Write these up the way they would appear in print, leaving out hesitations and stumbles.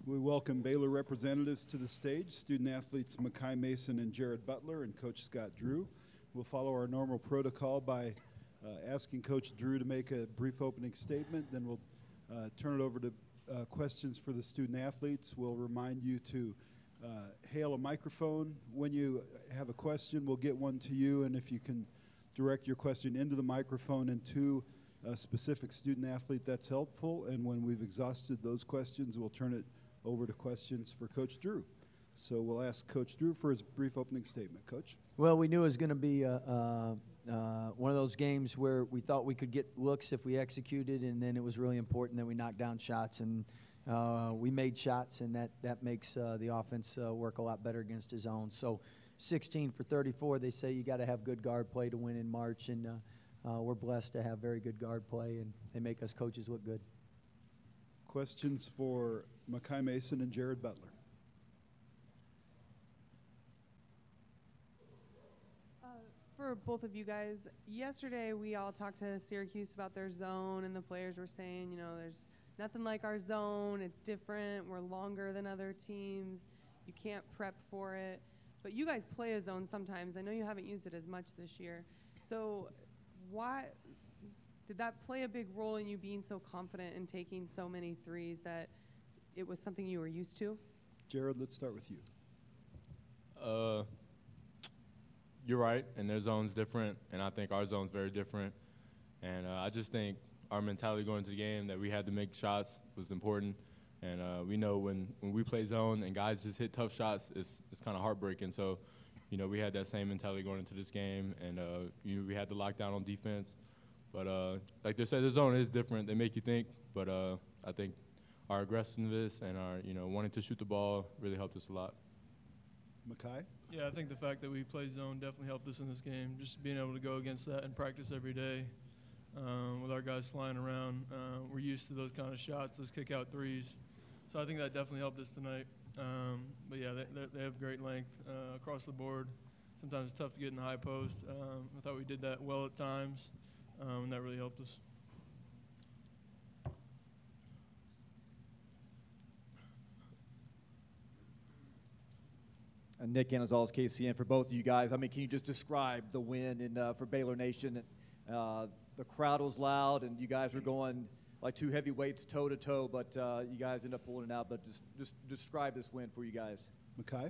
We welcome Baylor representatives to the stage, student athletes Mekhi Mason and Jared Butler and Coach Scott Drew. We'll follow our normal protocol by asking Coach Drew to make a brief opening statement. Then we'll turn it over to questions for the student athletes. We'll remind you to hail a microphone. When you have a question, we'll get one to you, and if you can direct your question into the microphone and to a specific student athlete, that's helpful. And when we've exhausted those questions, we'll turn it over to questions for Coach Drew. So we'll ask Coach Drew for his brief opening statement. Coach? Well, we knew it was going to be one of those games where we thought we could get looks if we executed, and then it was really important that we knocked down shots. And we made shots, and that makes the offense work a lot better against his own. So 16 for 34, they say you got to have good guard play to win in March, and we're blessed to have very good guard play, and they make us coaches look good. Questions for Mekhi Mason and Jared Butler. For both of you guys, yesterday we all talked to Syracuse about their zone, and the players were saying, you know, there's nothing like our zone. It's different. We're longer than other teams. You can't prep for it. But you guys play a zone sometimes. I know you haven't used it as much this year. So why did that play a big role in you being so confident and taking so many threes that it was something you were used to? Jared, let's start with you. You're right, and their zone's different, and I think our zone's very different. And I just think our mentality going into the game that we had to make shots was important. And we know when we play zone and guys just hit tough shots, it's kind of heartbreaking. So, you know, we had that same mentality going into this game, and we had to lock down on defense. But like they said, the zone is different. They make you think, but I think our aggressiveness and our, wanting to shoot the ball really helped us a lot. Mekhi? Yeah, I think the fact that we play zone definitely helped us in this game. Just being able to go against that and practice every day with our guys flying around. We're used to those kind of shots, those kick-out threes. So I think that definitely helped us tonight. But, yeah, they have great length across the board. Sometimes it's tough to get in the high post. I thought we did that well at times, and that really helped us. Nick Anazales, KCN, for both of you guys. I mean, can you just describe the win for Baylor Nation? The crowd was loud, and you guys were going like two heavyweights toe-to-toe, but you guys ended up pulling it out. But just describe this win for you guys. Mekhi?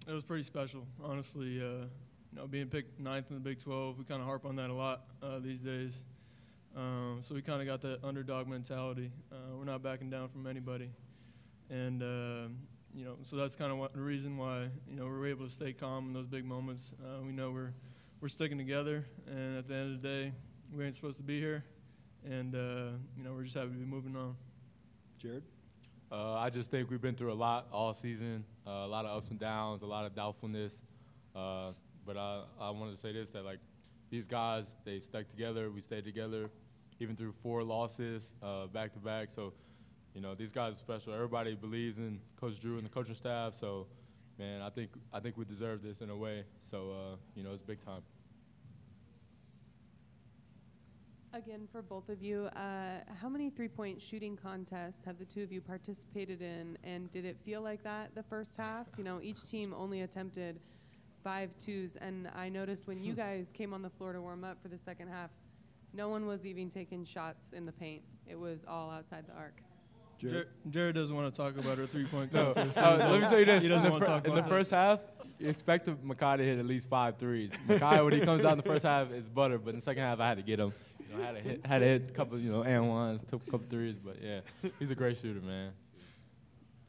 It was pretty special, honestly. Being picked 9th in the Big 12, we kind of harp on that a lot these days. So we kind of got that underdog mentality. We're not backing down from anybody. And, so that's kind of the reason why, we're able to stay calm in those big moments. We know we're sticking together, and at the end of the day, we ain't supposed to be here. And, we're just happy to be moving on. Jared? I just think we've been through a lot all season, a lot of ups and downs, a lot of doubtfulness. But I wanted to say this, that, these guys, they stuck together. We stayed together even through 4 losses back-to-back. So, these guys are special. Everybody believes in Coach Drew and the coaching staff. So, man, I think we deserve this in a way. So, it's big time. Again, for both of you, how many three-point shooting contests have the two of you participated in, and did it feel like that the first half? Each team only attempted 5 twos, and I noticed when you guys came on the floor to warm up for the second half, no one was even taking shots in the paint. It was all outside the arc. Jared doesn't want to talk about her three-point No, contest. let me tell you this. He doesn't want to talk about in the first half, you expect Mekhi to hit at least 5 threes. Mekhi, when he comes out in the first half, is butter, but in the second half, I had to get him. I had to hit a couple, and ones, took a couple threes, but yeah, he's a great shooter, man.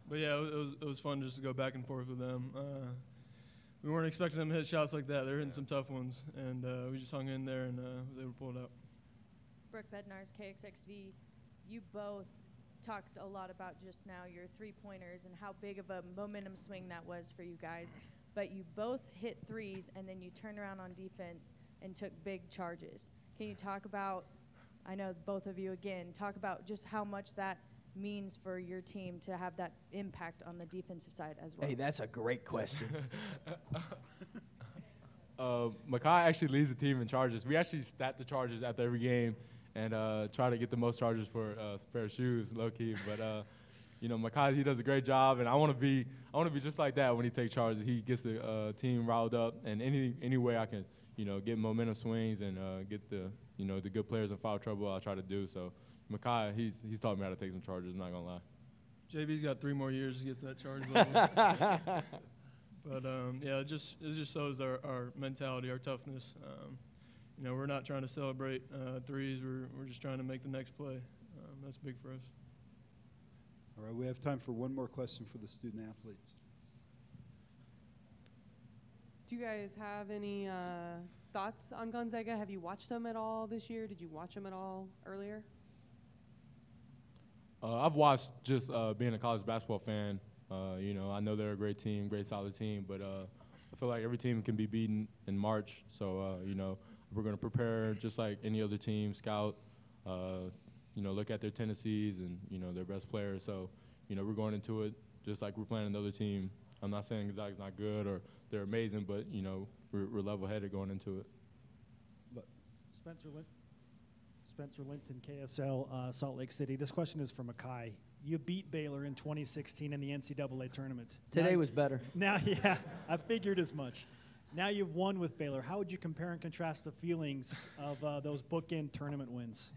But yeah, it was fun just to go back and forth with them. We weren't expecting them to hit shots like that. They're hitting some tough ones, and we just hung in there and was able to pull it out. Brooke Bednar's KXXV, you both talked a lot about just now your three-pointers and how big of a momentum swing that was for you guys. But you both hit threes, and then you turned around on defense and took big charges. Can you talk about, I know both of you again, talk about just how much that means for your team to have that impact on the defensive side as well? Hey, that's a great question. Mekhi actually leads the team in charges. We actually stat the charges after every game, and try to get the most charges for a pair of shoes, low key. But you know, Makai, he does a great job, and I want to be just like that when he takes charges. He gets the team riled up, and any way I can, you know, get momentum swings and get the good players in foul trouble, I'll try to do. So Makai, he's taught me how to take some charges. I'm not gonna lie. JB's got 3 more years to get to that charge level. But yeah, it just shows our mentality, our toughness. You know, we're not trying to celebrate threes. We're just trying to make the next play. That's big for us. All right, we have time for one more question for the student athletes. Do you guys have any thoughts on Gonzaga? Have you watched them at all this year? Did you watch them at all earlier? I've watched just being a college basketball fan. You know, I know they're a great team, great solid team, but I feel like every team can be beaten in March. So, you know, we're going to prepare just like any other team, scout, you know, look at their tendencies and, you know, their best players. So, you know, we're going into it just like we're playing another team. I'm not saying Gonzaga's not good or they're amazing, but, you know, we're level-headed going into it. Spencer Linton, KSL, Salt Lake City. This question is from Makai. You beat Baylor in 2016 in the NCAA tournament. Today was better. Now, yeah, I figured as much. Now you've won with Baylor. How would you compare and contrast the feelings of those bookend tournament wins?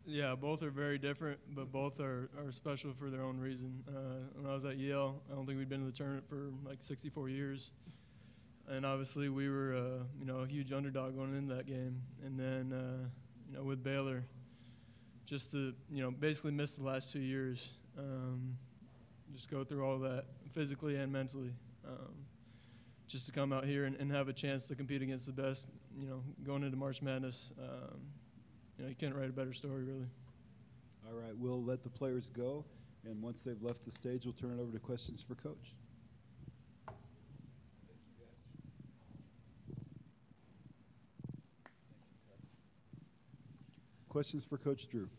Yeah, both are very different, but both are special for their own reason. When I was at Yale, I don't think we'd been in the tournament for like 64 years. And obviously we were, you know, a huge underdog going into that game. And then, you know, with Baylor, just to, you know, basically miss the last 2 years, just go through all that physically and mentally, just to come out here and have a chance to compete against the best, you know, going into March Madness. You know, you can't write a better story, really. All right, we'll let the players go, and once they've left the stage, we'll turn it over to questions for Coach. Questions for Coach Drew.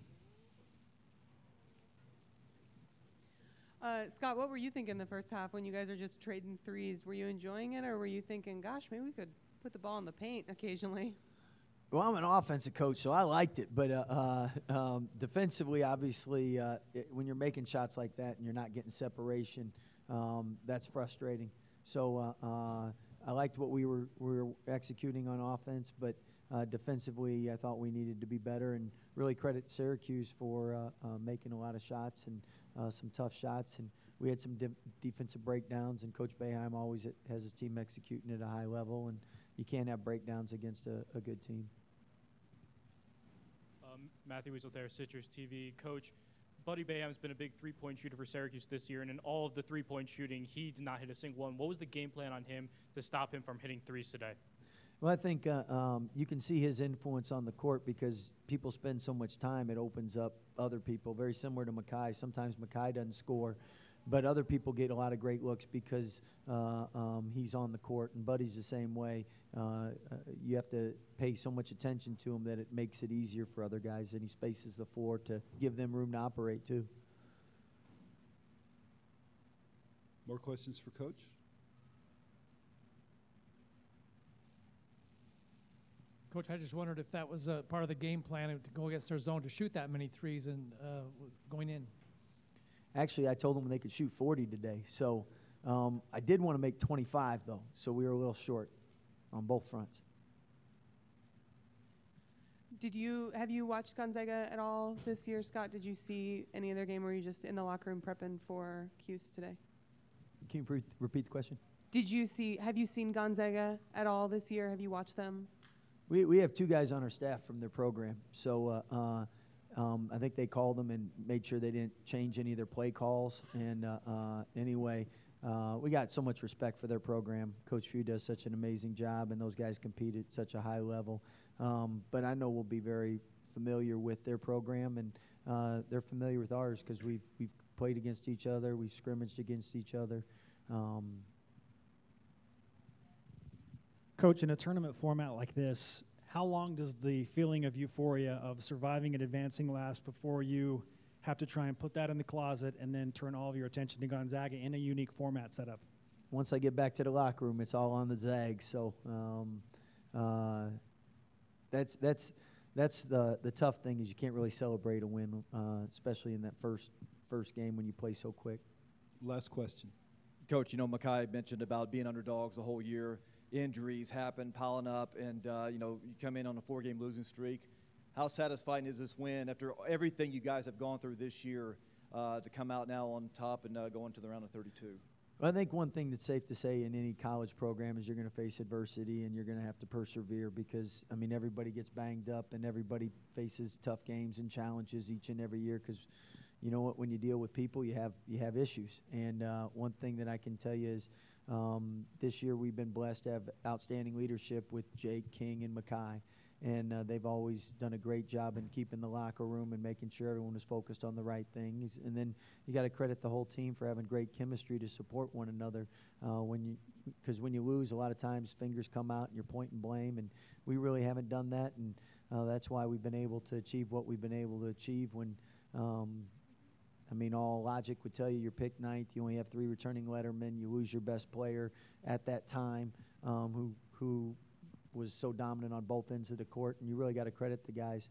Scott, what were you thinking the first half when you guys are just trading threes? Were you enjoying it, or were you thinking, gosh, maybe we could put the ball in the paint occasionally? Well, I'm an offensive coach, so I liked it. But defensively, obviously, when you're making shots like that and you're not getting separation, that's frustrating. So I liked what we were executing on offense, but defensively, I thought we needed to be better. And really credit Syracuse for making a lot of shots and some tough shots. And we had some defensive breakdowns, and Coach Boeheim always has his team executing at a high level, and you can't have breakdowns against a good team. Matthew Weasel there, Citrus TV. Coach, Buddy Boeheim's been a big three-point shooter for Syracuse this year, and in all of the three-point shooting, he did not hit a single one. What was the game plan on him to stop him from hitting threes today? Well, I think you can see his influence on the court because people spend so much time, it opens up other people, very similar to Makai. Sometimes Makai doesn't score, but other people get a lot of great looks because he's on the court, and Buddy's the same way. You have to pay so much attention to him that it makes it easier for other guys, and he spaces the floor to give them room to operate too. More questions for Coach? Coach, I just wondered if that was part of the game plan to go against their zone to shoot that many threes and going in. Actually, I told them they could shoot 40 today. So I did want to make 25, though, so we were a little short on both fronts. Have you watched Gonzaga at all this year, Scott? Did you see any other game, or were you just in the locker room prepping for Cuse today? Can you repeat the question? Have you seen Gonzaga at all this year? Have you watched them? We have 2 guys on our staff from their program, so I think they called them and made sure they didn't change any of their play calls. And anyway, we got so much respect for their program. Coach Few does such an amazing job, and those guys compete at such a high level. But I know we'll be very familiar with their program, and they're familiar with ours because we've played against each other, we've scrimmaged against each other. Coach, in a tournament format like this, how long does the feeling of euphoria of surviving and advancing last before you have to try and put that in the closet and then turn all of your attention to Gonzaga in a unique format setup? Once I get back to the locker room, it's all on the Zags. So that's that's the tough thing is you can't really celebrate a win, especially in that first game when you play so quick. Last question. Coach, Makai mentioned about being underdogs the whole year. Injuries happen, piling up, and, you come in on a 4-game losing streak. How satisfying is this win after everything you guys have gone through this year to come out now on top and go into the round of 32? Well, I think one thing that's safe to say in any college program is you're going to face adversity and you're going to have to persevere because, everybody gets banged up and everybody faces tough games and challenges each and every year because you know what, when you deal with people, you have issues. And one thing that I can tell you is this year we've been blessed to have outstanding leadership with Jake, King, and Makai. And they've always done a great job in keeping the locker room and making sure everyone is focused on the right things. And then you got to credit the whole team for having great chemistry to support one another. Because when you lose, a lot of times fingers come out and you're pointing blame. And we really haven't done that. And that's why we've been able to achieve what we've been able to achieve when all logic would tell you you're picked ninth, you only have 3 returning lettermen, you lose your best player at that time who was so dominant on both ends of the court, and you really got to credit the guys